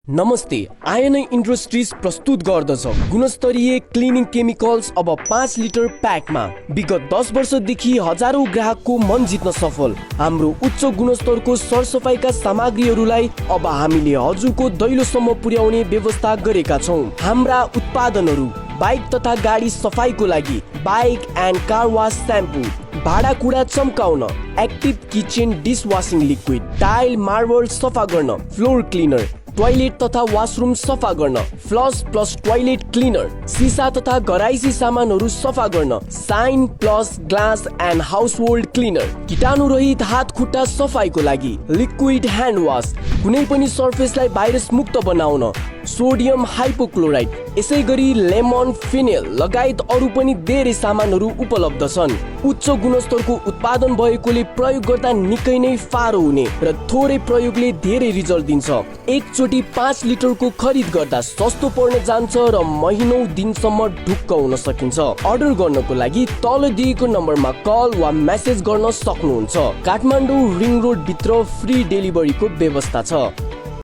नमस्ते ion industries प्रस्तुत गर्दछ गुणस्तरीय क्लिनिङ केमिकल्स अब 5 लिटर प्याकमा। विगत 10 वर्षदेखि हजारौं ग्राहकको मन जित्न सफल हाम्रो उच्च गुणस्तरको सरसफाइका सामग्रीहरूलाई अब हामीले हजुरको दैलोसम्म पुर्याउने व्यवस्था गरेका छौं। हाम्रा उत्पादनहरू बाइक तथा गाडी सफाइको लागि bike and car wash shampoo, भाँडाकुँडा चम्काउन active kitchen dishwashing liquid, tile marble सफा गर्न फ्लोर क्लिनर, टोयलेट तथा वाशरूम सफा गर्न फ्लस प्लस टोयलेट क्लिनर, सिसा तथा घराइसी सामानहरू सफा गर्न shine plus glass and household cleaner, कीटाणु रहित हात खुट्टा सफाइको लागि लिक्विड ह्यान्ड वाश, कुनै पनि सर्फेसलाई भाइरस मुक्त बनाउन सोडियम हाइपोक्लोराइड, यसै गरी लेमन फिनेल लगायत अरू पनि धेरै सामानहरू उपलब्ध छन्। उच्च गुणस्तरको उत्पादन भएकोले प्रयोग गर्दा निकै नै फारो हुने र थोरै प्रयोगले धेरै रिजल्ट दिन्छ। एकचोटि 5 लिटरको खरिद गर्दा सस्तो पर्न जान्छ र महिनौं दिनसम्म ढुक्क हुन सकिन्छ। अर्डर गर्नको लागि तल दिएको नम्बरमा कल वा मेसेज गर्न सक्नुहुन्छ। काठमाडौँ रिङ रोड भित्र फ्री डेलिभरीको व्यवस्था छ।